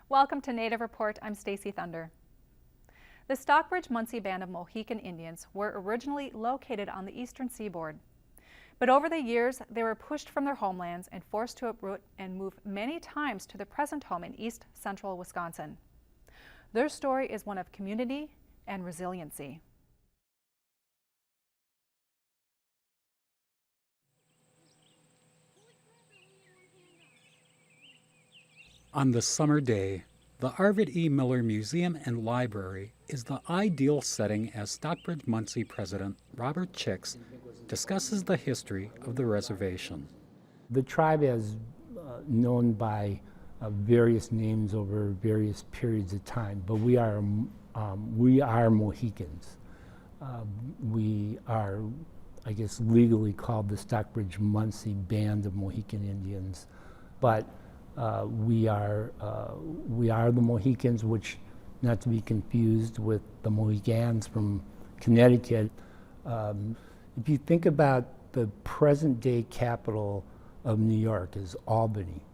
Welcome to Native Report. I'm Stacey Thunder. The Stockbridge-Munsee Band of Mohican Indians were originally located on the eastern seaboard. But over the years, they were pushed from their homelands and forced to uproot and move many times to their present home in east central Wisconsin. Their story is one of community and resiliency. On the summer day, the Arvid E. Miller Museum and Library is the ideal setting as Stockbridge-Munsee President Robert Chicks discusses the history of the reservation. The tribe is known by various names over various periods of time, but we are Mohicans. We are, I guess, legally called the Stockbridge-Munsee Band of Mohican Indians, but we are the Mohicans, which, not to be confused with the Mohicans from Connecticut. If you think about the present-day capital of New York is Albany.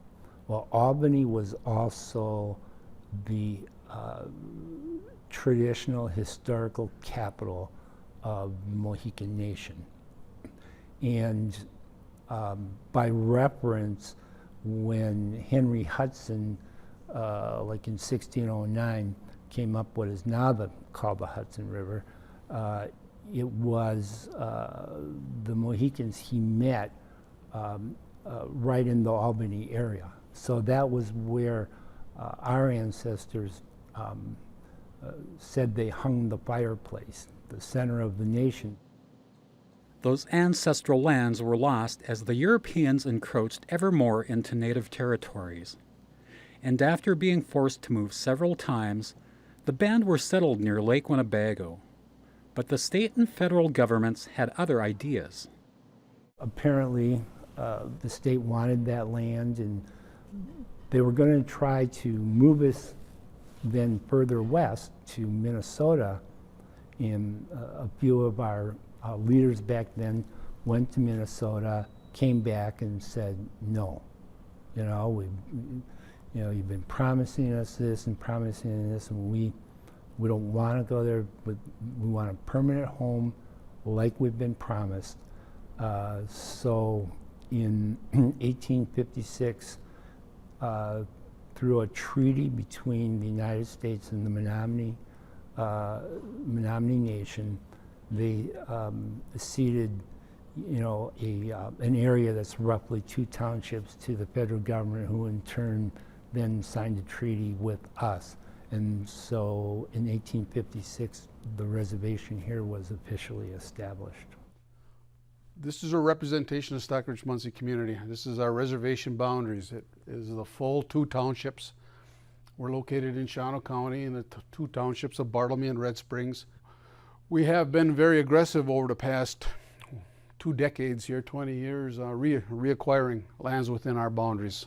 Well, Albany was also the traditional historical capital of the Mohican Nation. And by reference, when Henry Hudson, like in 1609, came up what is now called the Hudson River, it was the Mohicans he met right in the Albany area. So that was where our ancestors said they hung the fireplace, the center of the nation. Those ancestral lands were lost as the Europeans encroached ever more into native territories. And after being forced to move several times, the band were settled near Lake Winnebago. But the state and federal governments had other ideas. Apparently, the state wanted that land, and they were going to try to move us then further west to Minnesota. And a few of our leaders back then went to Minnesota, came back and said, no, you've been promising us this and promising this, and we don't want to go there, but we want a permanent home like we've been promised. So in 1856, through a treaty between the United States and the Menominee Nation, they ceded, an area that's roughly 2 townships to the federal government, who in turn then signed a treaty with us. And so in 1856, the reservation here was officially established. This is a representation of Stockbridge-Munsee community. This is our reservation boundaries. It is the full 2 townships. We're located in Shawano County in the 2 townships of Bartlemy and Red Springs. We have been very aggressive over the past 2 decades here, 20 years, reacquiring lands within our boundaries.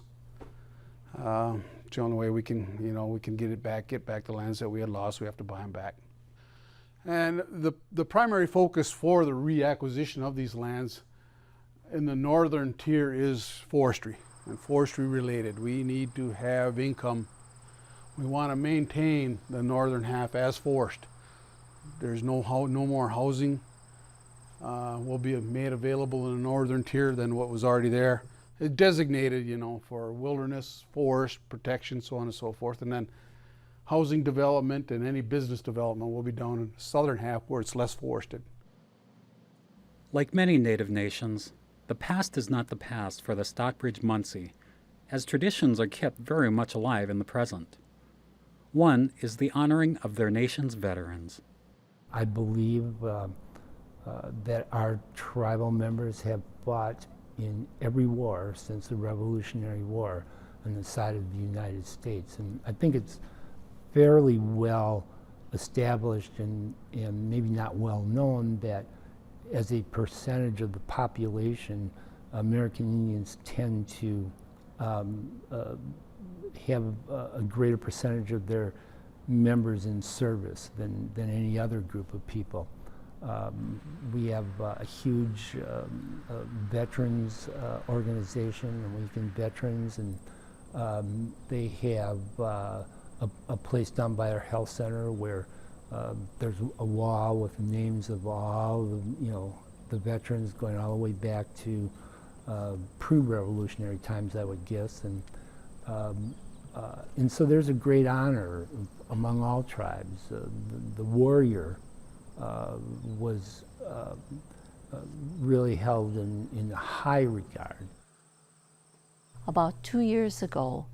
It's the only way we can get back the lands that we had lost. We have to buy them back. And the primary focus for the reacquisition of these lands in the northern tier is forestry and forestry related. We need to have income. We want to maintain the northern half as forest. There's no more housing will be made available in the northern tier than what was already there. It's designated, for wilderness, forest protection, so on and so forth. And then housing development and any business development will be down in the southern half where it's less forested. Like many Native nations, the past is not the past for the Stockbridge-Munsee, as traditions are kept very much alive in the present. One is the honoring of their nation's veterans. I believe that our tribal members have fought in every war since the Revolutionary War on the side of the United States. And I think it's fairly well established and maybe not well known that as a percentage of the population, American Indians tend to have a greater percentage of their members in service than any other group of people. We have a huge veterans organization, the Mohican Veterans, and They have a place down by our health center where there's a wall with the names of all the veterans going all the way back to pre-revolutionary times, I would guess, and so there's a great honor among all tribes. The warrior was really held in high regard. About 2 years ago,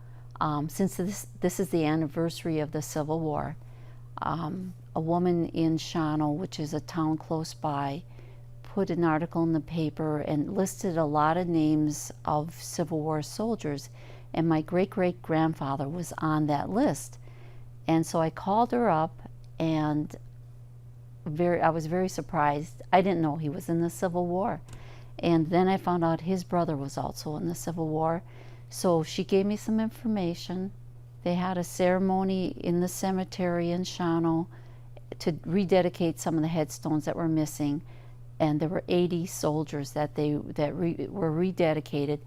since this is the anniversary of the Civil War, a woman in Shawano, which is a town close by, put an article in the paper and listed a lot of names of Civil War soldiers, and my great-great-grandfather was on that list. And so I called her up, and I was very surprised. I didn't know he was in the Civil War. And then I found out his brother was also in the Civil War. So she gave me some information. They had a ceremony in the cemetery in Shawano to rededicate some of the headstones that were missing. And there were 80 soldiers that were rededicated.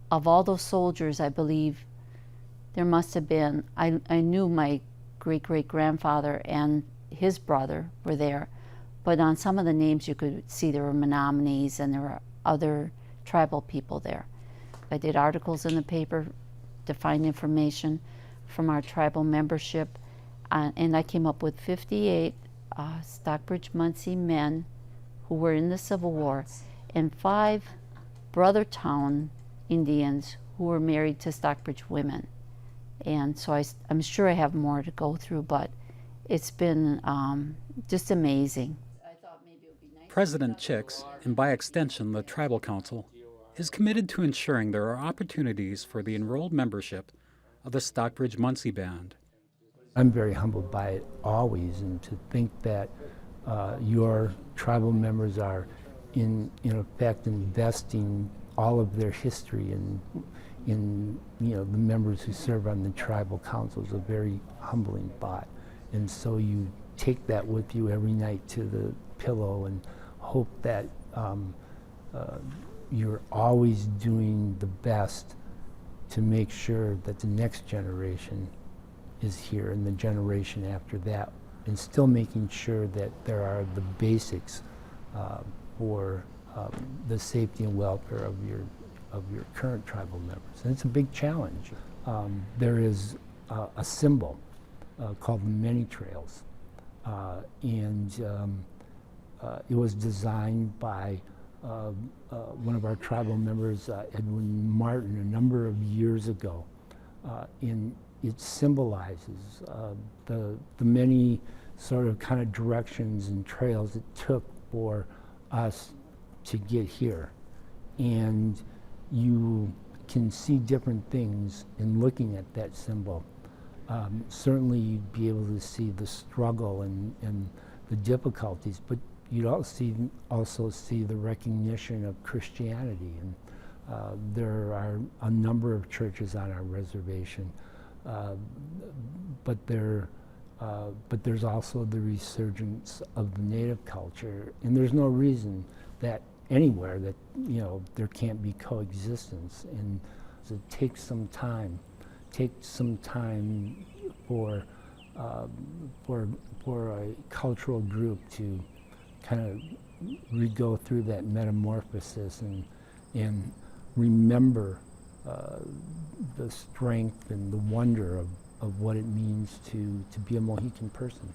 Of all those soldiers, I believe there must have been, I knew my great-great-grandfather and his brother were there, but on some of the names you could see there were Menominees and there were other tribal people there. I did articles in the paper to find information from our tribal membership, and I came up with 58 Stockbridge-Munsee men who were in the Civil War, and 5 Brothertown Indians who were married to Stockbridge women. And so I'm sure I have more to go through, but it's been just amazing. President Chicks, and by extension the Tribal Council, is committed to ensuring there are opportunities for the enrolled membership of the Stockbridge-Munsee Band. I'm very humbled by it always, and to think that your tribal members are in effect investing all of their history in the members who serve on the tribal council is a very humbling thought. And so you take that with you every night to the pillow and hope that you're always doing the best to make sure that the next generation is here and the generation after that, and still making sure that there are the basics for the safety and welfare of your current tribal members. And it's a big challenge. There is a symbol called the Many Trails, and it was designed by one of our tribal members, Edwin Martin, a number of years ago. And it symbolizes the many sort of kind of directions and trails it took for us to get here. And you can see different things in looking at that symbol. Certainly you'd be able to see the struggle and the difficulties, but you'd also see the recognition of Christianity. And there are a number of churches on our reservation, but there's also the resurgence of the Native culture, and there's no reason that anywhere that there can't be coexistence. And so it takes some time. For a cultural group to kind of go through that metamorphosis and remember the strength and the wonder of what it means to be a Mohican person.